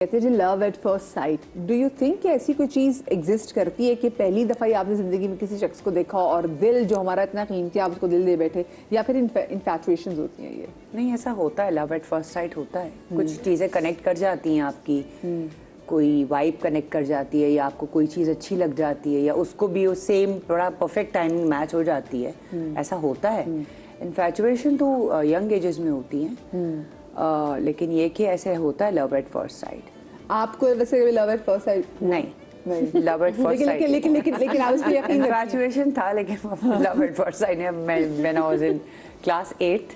कहते हैं love at first sight, do you think कि ऐसी कोई चीज़ एग्जिस्ट करती है कि पहली दफ़ा ही आपने ज़िंदगी में किसी शख्स को देखा और दिल जो हमारा इतना कीमती आप उसको दिल दे बैठे, या फिर इन्फैचुएशंस होती हैं? ये नहीं, ऐसा होता है, लव एट फर्स्ट साइट होता है। कुछ चीज़ें कनेक्ट कर जाती हैं आपकी, कोई वाइब कनेक्ट कर जाती है, या आपको कोई चीज़ अच्छी लग जाती है, या उसको भी वो सेम थोड़ा परफेक्ट टाइमिंग मैच हो जाती है। ऐसा होता है। इन्फैचुएशन तो यंग एजेस में होती हैं, लेकिन ये कि ऐसे होता है लव एट फर्स्ट साइट। आपको वैसे लव एट फर्स्ट साइट नहीं, लव एट फर्स्ट साइट लेकिन आप उस पे यकीन इन्फैचुएशन था, लेकिन लव एट फर्स्ट साइट है। मैं वाज इन क्लास 8,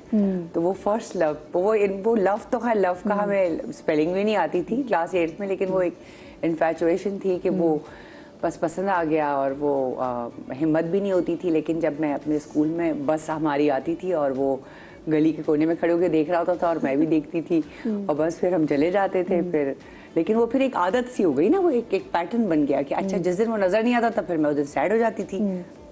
तो वो फर्स्ट लव, वो लव तो है, लव का हमें स्पेलिंग भी नहीं आती थी क्लास 8 में, लेकिन वो एक इन्फैचुएशन थी कि वो बस पसंद आ गया, और वो हिम्मत भी नहीं होती थी। लेकिन जब मैं अपने स्कूल में बस हमारी आती थी और वो गली के कोने में खड़े होकर देख रहा होता था और मैं भी देखती थी, और बस फिर हम चले जाते थे। फिर लेकिन वो फिर एक आदत सी हो गई ना, वो एक पैटर्न बन गया कि अच्छा जिस दिन वो नजर नहीं आता था फिर मैं उस दिन सैड हो जाती थी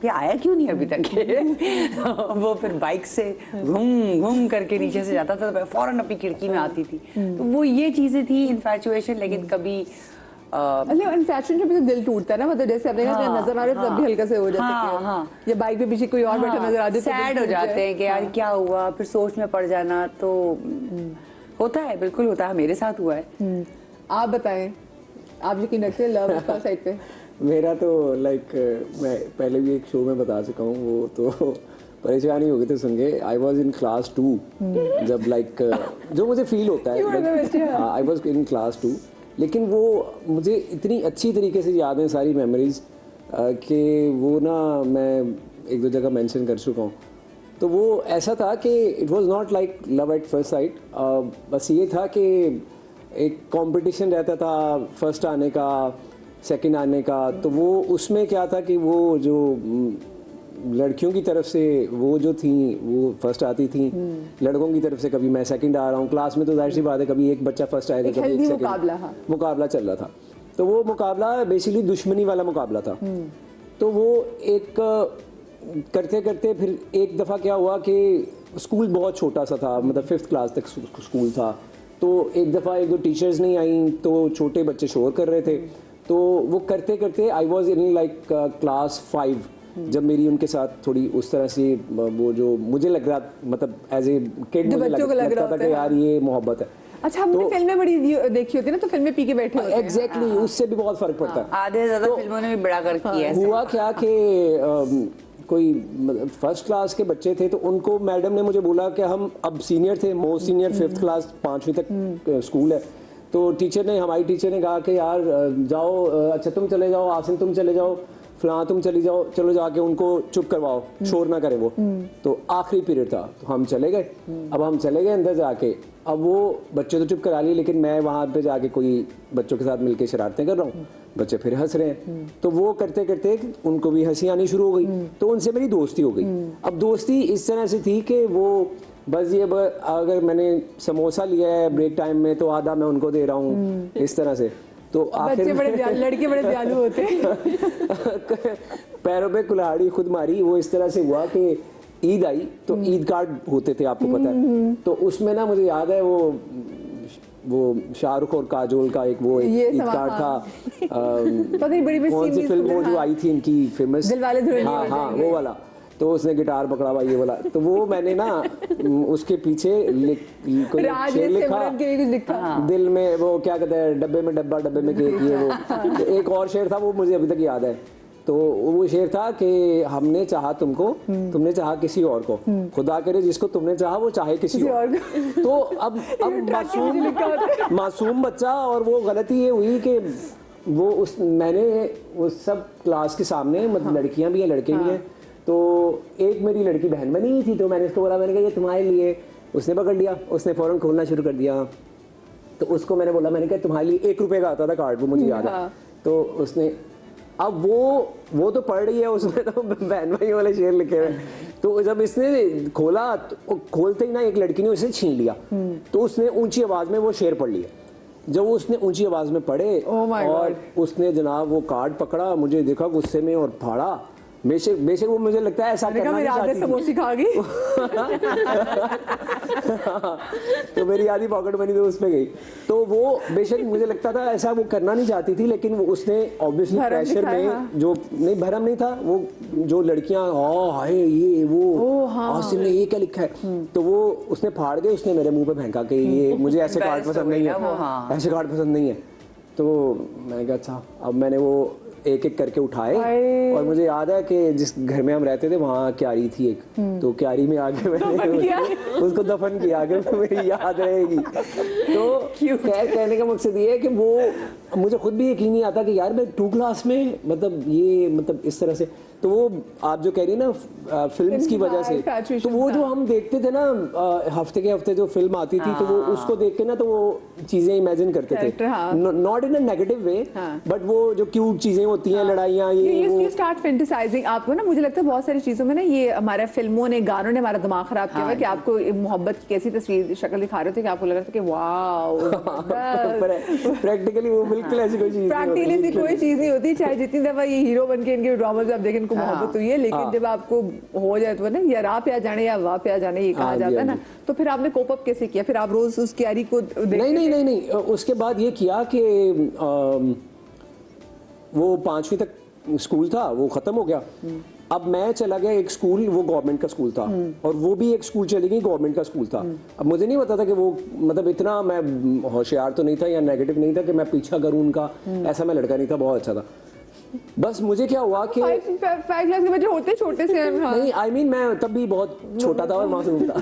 कि आया क्यों नहीं अभी तक। वो फिर बाइक से घूम घूम करके नीचे से जाता था, तो मैं फौरन अपनी खिड़की में आती थी। तो वो ये चीजें थी इन्फैचुएशन। लेकिन कभी इन्फैचुएशन जब तो दिल टूटता है ना, मतलब जैसे आपने कहा नजर आ रहे तब भी हल्का से हो जाता है, या बाइक पे पीछे कोई और बैठा नजर आ जाए, सैड हो जाते हैं कि यार क्या हुआ, फिर सोच में पड़ जाना। तो होता है, बिल्कुल होता है, मेरे साथ हुआ है। आप बताएं, आप यकीन रखते हैं लव फर्स्ट साइट पे? मेरा तो मैं पहले भी एक शो में बता चुका हूँ, वो तो परेशानी हो गई थी सुन के। आई वॉज इन क्लास 2 जब जो मुझे फील होता है, आई वॉज इन क्लास 2, लेकिन वो मुझे इतनी अच्छी तरीके से याद है सारी मेमोरीज कि वो ना मैं एक दो जगह मेंशन कर चुका हूँ। तो वो ऐसा था कि it was not like love at first sight. बस ये था कि एक कंपटीशन रहता था फर्स्ट आने का, सेकंड आने का। तो वो उसमें क्या था कि वो जो लड़कियों की तरफ से वो जो थी वो फर्स्ट आती थी, लड़कों की तरफ से कभी मैं सेकंड आ रहा हूँ। क्लास में तो जाहिर सी बात है कभी एक बच्चा फर्स्ट आएगा, कभी एक सेकंड। मुकाबला चल रहा था। तो वो मुकाबला बेसिकली दुश्मनी वाला मुकाबला था। तो वो एक करते करते फिर एक दफ़ा क्या हुआ कि स्कूल बहुत छोटा सा था, मतलब 5th क्लास तक स्कूल था। तो एक दफ़ा एक दो टीचर्स नहीं आई, तो छोटे बच्चे शोर कर रहे थे। तो वो करते करते I was in like class 5 जब मेरी उनके साथ थोड़ी उस तरह से वो जो मुझे लग रहा, मतलब एज ए किड मुझे लगता था कि यार ये मोहब्बत है। अच्छा, हमने फिल्में बड़ी देखी होती है ना, तो फिल्में पी के बैठे होते हैं। एग्जैक्टली, उससे भी बहुत फर्क पड़ता है। आधे ज्यादा फिल्मों ने भी बड़ा कर किया है। हुआ क्या कि कोई फर्स्ट क्लास के बच्चे थे, तो उनको मैडम ने मुझे बोला कि हम अब सीनियर थे, मोस्ट सीनियर 5th क्लास 5वीं तक स्कूल है। तो हमारी टीचर ने कहा कि यार जाओ, अच्छा तुम चले जाओ, आसिम तुम चले जाओ, फलां तुम चली जाओ, चलो जाके उनको चुप करवाओ, शोर ना करे वो। तो आखिरी पीरियड था, तो हम चले गए। अब हम चले गए अंदर जाके, अब वो बच्चे तो चुप करा लिए, लेकिन मैं वहाँ पे जाके कोई बच्चों के साथ मिलके शरारतें कर रहा हूँ, बच्चे फिर हंस रहे हैं। तो वो करते करते उनको भी हंसी आनी शुरू हो गई, तो उनसे मेरी दोस्ती हो गई। अब दोस्ती इस तरह से थी कि वो बस अगर मैंने समोसा लिया है ब्रेक टाइम में तो आधा मैं उनको दे रहा हूँ, इस तरह से। तो बच्चे लड़के बड़े दयालु होते हैं। पैरों पे कुल्हाड़ी खुद मारी। वो इस तरह से हुआ कि ईद आई, तो ईद कार्ड होते थे, आपको पता है। तो उसमें ना मुझे याद है वो शाहरुख और काजोल का एक ईद कार्ड था। कौन सी फिल्म वो जो आई थी इनकी फेमस, दिलवाले दुल्हनिया ले हाँ वो वाला। तो उसने गिटार पकड़ा हुआ ये वाला, तो वो मैंने ना उसके पीछे कोई शेर लिखा, दिल में वो क्या कहते हैं, डब्बे में डब्बा, डब्बे में केक, ये वो। तो एक और शेर था, वो मुझे अभी तक याद है। तो वो शेर था कि हमने चाहा तुमको, तुमने चाहा किसी और को, खुदा करे जिसको तुमने चाहा वो चाहे किसी और को। तो अब मासूम बच्चा, और वो गलती ये हुई कि मैंने उस सब क्लास के सामने, मतलब लड़कियां भी हैं लड़के भी हैं, तो एक मेरी लड़की बहन बनी हुई थी, तो मैंने उसको बोला, मैंने कहा ये तुम्हारे लिए। उसने पकड़ लिया, उसने फौरन खोलना शुरू कर दिया। तो उसको मैंने बोला, मैंने कहा तुम्हारे लिए 1 रुपये का आता था कार्ड, वो मुझे याद है। तो उसने, अब वो तो पढ़ रही है, उसमें तो बहन भाई वाले शेर लिखे हुए। तो जब इसने खोला, तो खोलते ही ना एक लड़की ने उसे छीन लिया। तो उसने ऊंची आवाज में वो शेर पढ़ लिया। जब उसने ऊंची आवाज में पढ़े और उसने जनाब वो कार्ड पकड़ा, मुझे देखा गुस्से में और फाड़ा, बेशक वो मुझे लगता है ऐसा करना नहीं मेरे आधे चाहती समोसे खा गई। तो मेरी आधी पॉकेट मनी तो उसमें गई। तो वो बेशक मुझे लगता था ऐसा वो करना नहीं चाहती थी, लेकिन वो उसने ऑब्वियसली भरम प्रेशर दिखाया, में हाँ। जो नहीं भरम नहीं था, वो जो लड़कियां हाय ये वो हाँ। आसिम ने ये क्या लिखा है, तो वो उसने फाड़ के उसने मेरे मुंह पे फेंका कि ये मुझे ऐसे कार्ड Embarrassed पसंद हो गई नहीं ना वो, है, हाँ। ऐसे कार्ड पसंद नहीं है। तो मैंने कहा अच्छा, अब मैंने वो एक एक करके उठाए हाय। और मुझे याद है कि जिस घर में हम रहते थे वहाँ क्यारी थी एक, तो क्यारी में आके दफन किया? मैंने उसको दफन किया, आगे मेरी याद रहेगी। तो खैर कहने का मकसद ये है कि वो मुझे खुद भी यकीन नहीं आता कि यार मैं 2 क्लास में मतलब ये मतलब इस तरह से, तो वो आप जो कह रही है ना फिल्म्स की वजह से, तो वो जो हम देखते थे ना हफ्ते के हफ्ते जो फिल्म आती थी, तो वो उसको देख के ना तो वो चीजें इमेजिन करते थे, Character, हाँ। Not in a negative way, हाँ। बट वो जो क्यूट चीजें होती हैं, लड़ाइयाँ ये वो। You start fantasising. आपको ना मुझे लगता है बहुत सारी चीजों में ना ये हमारे फिल्मों ने, गानों ने हमारा दिमाग खराब किया हुआ है कि आपको मोहब्बत की कैसी तस्वीर शक्ल दिखा रहे थे कि आपको लग रहा था कि वाओ प्रैक्टिकली वो बिल्कुल ऐसी कोई चीज प्रैक्टिकली कोई चीज नहीं होती, चाहे जितनी दफा ये हीरो बन के इनके ड्रामा से आप देखें इनको मोहब्बत हुई है, लेकिन जब आपको हो जाए तो ना यार आप या जाने या वाप या जाने ये कहा हाँ जी, जाता है हाँ ना, तो फिर आपने कोप अप कैसे किया? फिर आप रोज उस क्यारी को नहीं, उसके बाद ये किया कि वो 5वीं तक स्कूल था, वो खत्म हो गया। अब मैं चला गया एक स्कूल, वो गवर्नमेंट का स्कूल था, और वो भी एक स्कूल चली गई, गवर्नमेंट का स्कूल था। अब मुझे नहीं पता था कि वो मतलब इतना मैं होशियार तो नहीं था या नेगेटिव नहीं था कि मैं पीछा करूं उनका, ऐसा मैं लड़का नहीं था, बहुत अच्छा था। बस मुझे क्या हुआ कि 5 क्लास के बच्चे होते छोटे से हैं, हाँ। नहीं, आई मीन मैं तब भी बहुत छोटा था और मासूम था।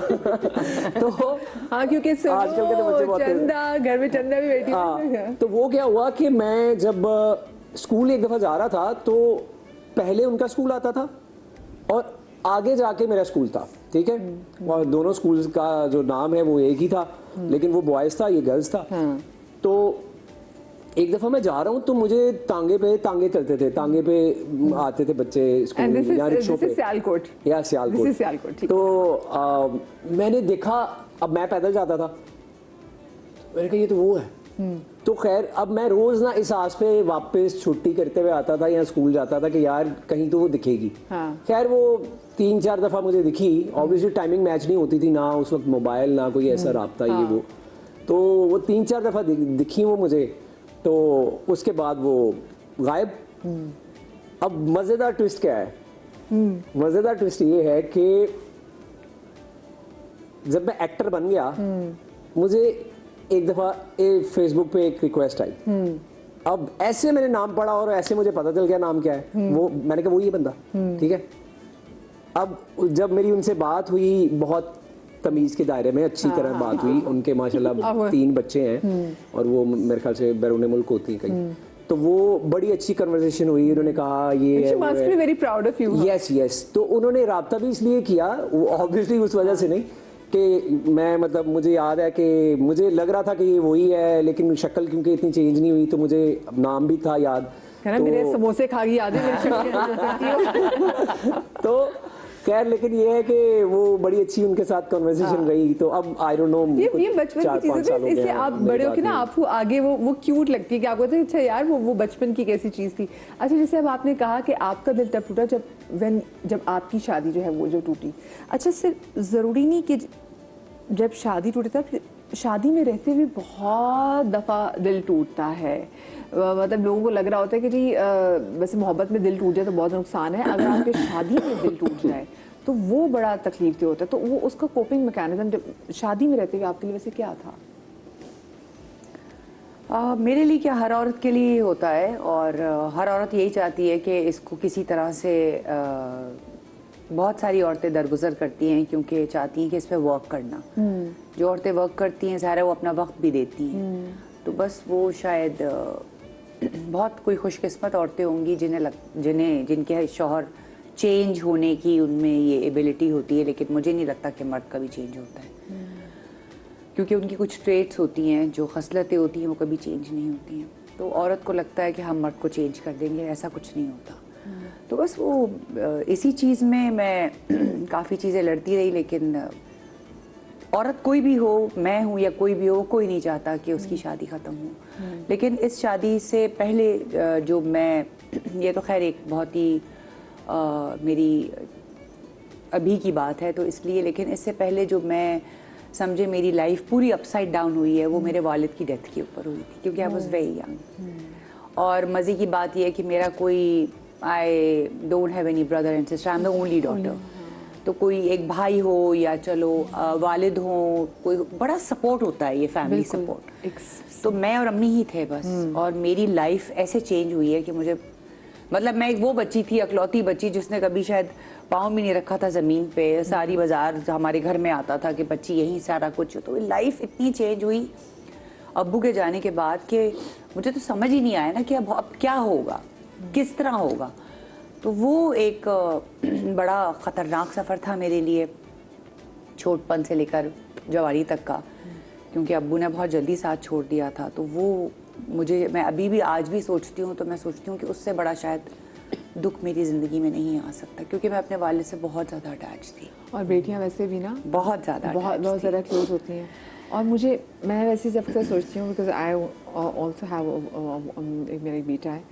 तो हाँ, क्योंकि आजकल के तो बच्चे बहुत चंदा, घर में चंदा भी बैठी है। हाँ, तो वो क्या हुआ कि मैं जब स्कूल एक दफा जा रहा था, तो पहले उनका स्कूल आता था और आगे जाके मेरा स्कूल था, ठीक है, और दोनों स्कूल का जो नाम है वो एक ही था, लेकिन वो बॉयज था, ये गर्ल्स था। तो एक दफा मैं जा रहा हूँ तो मुझे तांगे चलते थे, तांगे पे आते थे बच्चे स्कूल या रिक्शों पे, सियालकोट या सियालकोट। तो मैंने देखा, अब मैं पैदल जाता था, मैंने कहा ये तो वो है। तो खैर अब मैं रोज ना इस आस पे वापस छुट्टी करते हुए आता था या स्कूल जाता था कि यार कहीं तो वो दिखेगी। हाँ। खैर वो 3-4 दफा मुझे दिखी, ऑब्वियसली टाइमिंग मैच नहीं होती थी, ना उस वक्त मोबाइल ना कोई ऐसा राब्ता ये वो, तो वो 3-4 दफा दिखी वो मुझे। तो उसके बाद वो गायब। अब मजेदार ट्विस्ट क्या है? मजेदार ट्विस्ट ये है कि जब मैं एक्टर बन गया, मुझे एक दफा फेसबुक पे एक रिक्वेस्ट आई। अब ऐसे मैंने नाम पढ़ा और ऐसे मुझे पता चल गया नाम क्या है। वो मैंने कहा वो ये बंदा, ठीक है। अब जब मेरी उनसे बात हुई, बहुत तमीज के दायरे में अच्छी तरह बात हुई, उनके माशाल्लाह 3 बच्चे हैं और वो मेरे ख्याल से बैरून मुल्क होती है कहीं, तो वो बड़ी अच्छी कन्वर्सेशन हुई। उन्होंने कहा ये very proud of you. Yes. तो उन्होंने राब्ता भी इसलिए किया, वो ऑब्वियसली उस वजह से नहीं कि मैं मतलब मुझे याद है कि मुझे लग रहा था कि ये वही है, लेकिन शक्ल क्योंकि इतनी चेंज नहीं हुई, तो मुझे नाम भी था याद। तो मेरे समोसे खा गई याद है। तो खैर लेकिन ये है कि वो बड़ी अच्छी उनके साथ कन्वर्सेशन रही। तो अब आई डोंट नो, ये बचपन की चीजें हैं, इससे आप बड़े हो के ना आपको आगे वो क्यूट लगती है कि आपको अच्छा यार वो बचपन की कैसी चीज थी। अच्छा, जैसे अब आपने कहा कि आपका दिल तब टूटा जब आपकी शादी जो है वो जो टूटी। अच्छा, सिर्फ जरूरी नहीं कि जब शादी टूटे था, शादी में रहते हुए बहुत दफा दिल टूटता है। मतलब लोगों को लग रहा होता है कि जी वैसे मोहब्बत में दिल टूट जाए तो बहुत नुकसान है, अगर आपके शादी में दिल टूट जाए तो वो बड़ा तकलीफ दे होता है। तो वो उसका कोपिंग मैकेनिज्म जब शादी में रहते हुए आपके लिए वैसे क्या था? मेरे लिए क्या, हर औरत के लिए होता है, और हर औरत यही चाहती है कि इसको किसी तरह से बहुत सारी औरतें दरगुजर करती हैं क्योंकि चाहती हैं कि इस पर वर्क करना। जो औरतें वर्क करती हैं सारा वो अपना वक्त भी देती हैं, तो बस वो शायद बहुत कोई खुशकिस्मत औरतें होंगी जिनके शौहर चेंज होने की उनमें ये एबिलिटी होती है, लेकिन मुझे नहीं लगता कि मर्द कभी चेंज होता है, क्योंकि उनकी कुछ ट्रेट्स होती हैं, जो खसलतें होती हैं वो कभी चेंज नहीं होती हैं। तो औरत को लगता है कि हम मर्द को चेंज कर देंगे, ऐसा कुछ नहीं होता। तो बस वो इसी चीज़ में मैं काफ़ी चीज़ें लड़ती रही, लेकिन औरत कोई भी हो, मैं हूँ या कोई भी हो, कोई नहीं चाहता कि उसकी शादी ख़त्म हो। लेकिन इस शादी से पहले जो मैं, ये तो खैर एक बहुत ही मेरी अभी की बात है तो इसलिए, लेकिन इससे पहले जो मैं समझे मेरी लाइफ पूरी अपसाइड डाउन हुई है वो मेरे वालिद की डेथ के ऊपर हुई थी, क्योंकि आई वॉज वेरी यंग। और मज़े की बात यह है कि मेरा कोई, I don't have any brother and sister, I am the only daughter. तो कोई एक भाई हो या चलो वालिद हो, कोई बड़ा सपोर्ट होता है, ये फैमिली सपोर्ट। तो मैं और अम्मी ही थे बस, और मेरी लाइफ ऐसे चेंज हुई है कि मुझे, मतलब मैं एक वो बच्ची थी, अकलौती बच्ची जिसने कभी शायद पाँव भी नहीं रखा था ज़मीन पे। सारी बाजार हमारे घर में आता था कि बच्ची यहीं सारा कुछ। तो लाइफ इतनी चेंज हुई अब्बू के जाने के बाद कि मुझे तो समझ ही नहीं आया ना कि अब क्या होगा, किस तरह होगा। तो वो एक बड़ा ख़तरनाक सफ़र था मेरे लिए, छोटपन से लेकर जवानी तक का, क्योंकि अब्बू ने बहुत जल्दी साथ छोड़ दिया था। तो वो मुझे, मैं अभी भी आज भी सोचती हूँ तो मैं सोचती हूँ कि उससे बड़ा शायद दुख मेरी ज़िंदगी में नहीं आ सकता, क्योंकि मैं अपने वालिद से बहुत ज़्यादा अटैच थी। और बेटियां वैसे भी ना बहुत ज़्यादा बहुत ज़्यादा क्लोज होती हैं। और मुझे, मैं वैसे जब अक्सर सोचती हूँ, बिकॉज आई ऑल्सो हैव, मेरा एक बेटा है,